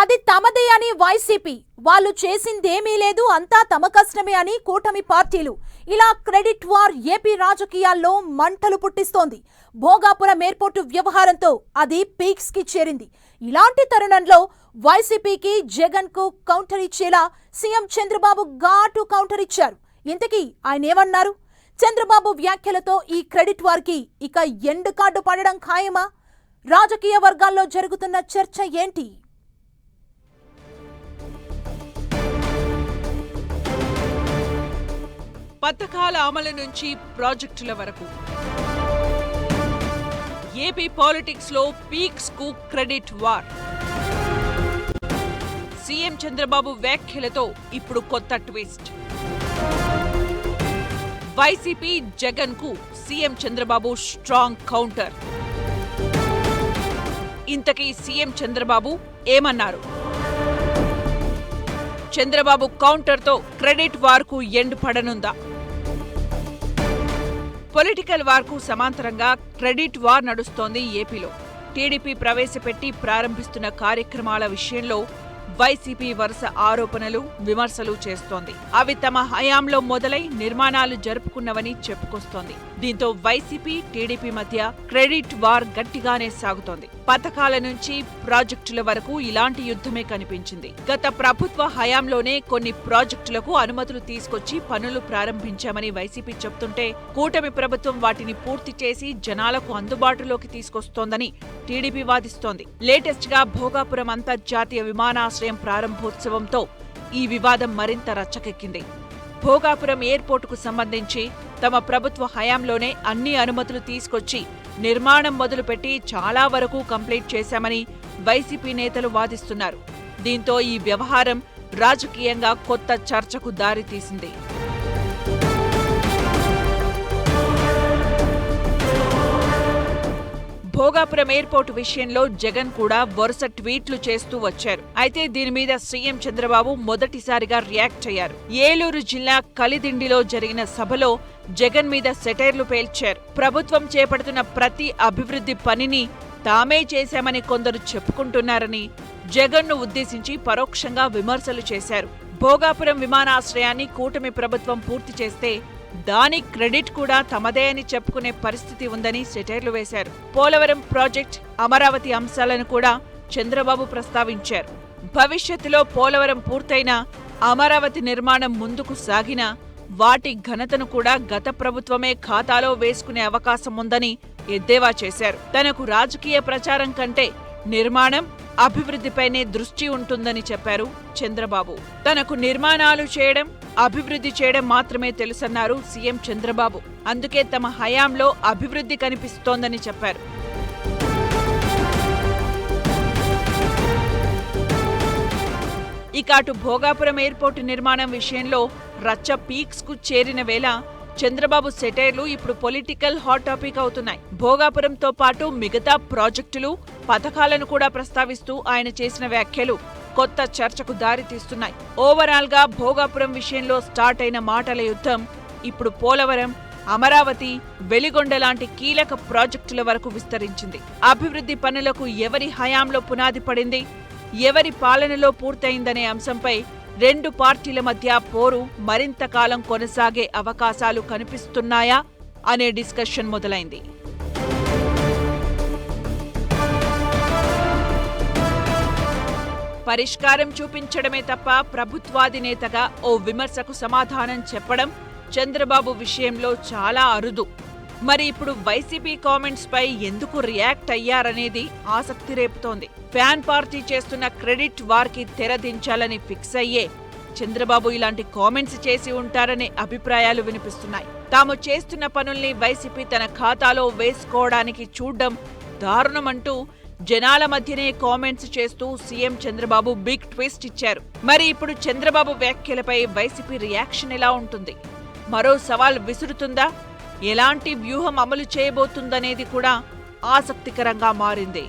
అది తమదే అని వైసీపీ, వాళ్ళు చేసిందేమీ లేదు అంతా తమ కష్టమే అని కూటమి పార్టీలు. ఇలా క్రెడిట్ వార్ ఏపీ రాజకీయాల్లో మంటలు పుట్టిస్తోంది. భోగాపురం ఎయిర్పోర్టు వ్యవహారంతో అది పీక్స్ కి చేరింది. ఇలాంటి తరుణంలో వైసీపీకి జగన్ కు కౌంటర్ ఇచ్చేలా సీఎం చంద్రబాబు ఘాటు కౌంటర్ ఇచ్చారు. ఇంతకీ ఆయన ఏమన్నారు? చంద్రబాబు వ్యాఖ్యలతో ఈ క్రెడిట్ వార్ కి ఇక ఎండ్ కార్డు పడడం ఖాయమా? రాజకీయ వర్గాల్లో జరుగుతున్న చర్చ ఏంటి? పథకాల అమలు నుంచి ప్రాజెక్టుల వరకు ఏపీ పాలిటిక్స్ లో పీక్స్ కు క్రెడిట్ వార్. సీఎం చంద్రబాబు వ్యాఖ్యలతో ఇప్పుడు కొత్త ట్విస్ట్. వైసీపీ జగన్ కు సీఎం చంద్రబాబు స్ట్రాంగ్ కౌంటర్. ఇంతకీ సీఎం చంద్రబాబు ఏమన్నారు? చంద్రబాబు కౌంటర్తో క్రెడిట్ వార్కు ఎండ్ పడనుందా? పొలిటికల్ వార్కు సమాంతరంగా క్రెడిట్ వార్ నడుస్తోంది ఏపీలో. టీడీపీ ప్రవేశపెట్టి ప్రారంభిస్తున్న కార్యక్రమాల విషయంలో వైసీపీ వరుస ఆరోపణలు, విమర్శలు చేస్తోంది. అవి తమ హయాంలో మొదలై నిర్మాణాలు జరుపుకున్నవని చెప్పుకొస్తోంది. దీంతో వైసీపీ, టీడీపీ మధ్య క్రెడిట్ వార్ గట్టిగానే సాగుతోంది. పథకాల నుంచి ప్రాజెక్టుల వరకు ఇలాంటి యుద్ధమే కనిపించింది. గత ప్రభుత్వ హయాంలోనే కొన్ని ప్రాజెక్టులకు అనుమతులు తీసుకొచ్చి పనులు ప్రారంభించామని వైసీపీ చెప్తుంటే, కూటమి ప్రభుత్వం వాటిని పూర్తి చేసి జనాలకు అందుబాటులోకి తీసుకొస్తోందని టీడీపీ వాదిస్తోంది. లేటెస్ట్ గా భోగాపురం అంతర్జాతీయ విమానాశ్రయం ప్రారంభోత్సవంతో ఈ వివాదం మరింత రచ్చకెక్కింది. భోగాపురం ఎయిర్పోర్టుకు సంబంధించి తమ ప్రభుత్వ హయాంలోనే అన్ని అనుమతులు తీసుకొచ్చి నిర్మాణం మొదలుపెట్టి చాలా వరకు కంప్లీట్ చేశామని వైసీపీ నేతలు వాదిస్తున్నారు. దీంతో ఈ వ్యవహారం రాజకీయంగా కొత్త చర్చకు దారితీసింది. భోగాపురం ఎయిర్పోర్టు విషయంలో జగన్ కూడా వరుస ట్వీట్లు చేస్తూ వచ్చారు. అయితే దీని మీద సీఎం చంద్రబాబు మొదటిసారిగా రియాక్ట్ అయ్యారు. ఏలూరు జిల్లా కలిదిండిలో జరిగిన సభలో జగన్ మీద సెటైర్లు పేల్చారు. ప్రభుత్వం చేపడుతున్న ప్రతి అభివృద్ధి పనిని తామే చేశామని కొందరు చెప్పుకుంటున్నారని జగన్ను ఉద్దేశించి పరోక్షంగా విమర్శలు చేశారు. భోగాపురం విమానాశ్రయాన్ని కూటమి ప్రభుత్వం పూర్తి చేస్తే దాని క్రెడిట్ కూడా తమదే అని చెప్పుకునే పరిస్థితి ఉందని సెటైర్లు వేశారు. పోలవరం ప్రాజెక్ట్, అమరావతి అంశాలను కూడా చంద్రబాబు ప్రస్తావించారు. భవిష్యత్తులో పోలవరం పూర్తయినా, అమరావతి నిర్మాణం ముందుకు సాగినా వాటి ఘనతను కూడా గత ప్రభుత్వమే ఖాతాలో వేసుకునే అవకాశం ఉందని ఎద్దేవా చేశారు. తనకు రాజకీయ ప్రచారం కంటే నిర్మాణం, అభివృద్ధిపైనే దృష్టి ఉంటుందని చెప్పారు చంద్రబాబు. తనకు నిర్మాణాలు చేయడం, అభివృద్ధి చేయడం మాత్రమే తెలుసన్నారు సీఎం చంద్రబాబు. అందుకే తమ హయాంలో అభివృద్ధి కనిపిస్తోందని చెప్పారు. ఇక అటు భోగాపురం ఎయిర్పోర్టు నిర్మాణం విషయంలో రచ్చ పీక్స్ కు చేరిన వేళ చంద్రబాబు సెటైర్లు ఇప్పుడు పొలిటికల్ హాట్ టాపిక్ అవుతున్నాయి. భోగాపురంతో పాటు మిగతా ప్రాజెక్టులు, పథకాలను కూడా ప్రస్తావిస్తూ ఆయన చేసిన వ్యాఖ్యలు కొత్త చర్చకు దారితీస్తున్నాయి. ఓవరాల్ గా భోగాపురం విషయంలో స్టార్ట్ అయిన మాటల యుద్ధం ఇప్పుడు పోలవరం, అమరావతి, వెలిగొండ లాంటి కీలక ప్రాజెక్టుల వరకు విస్తరించింది. అభివృద్ధి పనులకు ఎవరి హయాంలో పునాది పడింది, ఎవరి పాలనలో పూర్తయిందనే అంశంపై రెండు పార్టీల మధ్య పోరు మరింత కాలం కొనసాగే అవకాశాలు కనిపిస్తున్నాయా అనే డిస్కషన్ మొదలైంది. పరిష్కారం చూపించడమే తప్ప ప్రభుత్వాధినేతగా ఓ విమర్శకు సమాధానం చెప్పడం చంద్రబాబు విషయంలో చాలా అరుదు. మరి ఇప్పుడు వైసీపీ కామెంట్స్ పై ఎందుకు రియాక్ట్ అయ్యారనేది ఆసక్తి రేపుతోంది. ఫ్యాన్ పార్టీ చేస్తున్న క్రెడిట్ వార్కి తెరదించాలని ఫిక్స్ అయ్యే చంద్రబాబు ఇలాంటి కామెంట్స్ చేసి ఉంటారనే అభిప్రాయాలు వినిపిస్తున్నాయి. తాము చేస్తున్న పనుల్ని వైసీపీ తన ఖాతాలో వేసుకోవడానికి చూడ్డం దారుణమంటూ జనాల మధ్యనే కామెంట్స్ చేస్తూ సీఎం చంద్రబాబు బిగ్ ట్విస్ట్ ఇచ్చారు. మరి ఇప్పుడు చంద్రబాబు వ్యాఖ్యలపై వైసీపీ రియాక్షన్ ఎలా ఉంటుంది? మరో సవాల్ విసురుతుందా? ఎలాంటి వ్యూహం అమలు చేయబోతుందనేది కూడా ఆసక్తికరంగా మారింది.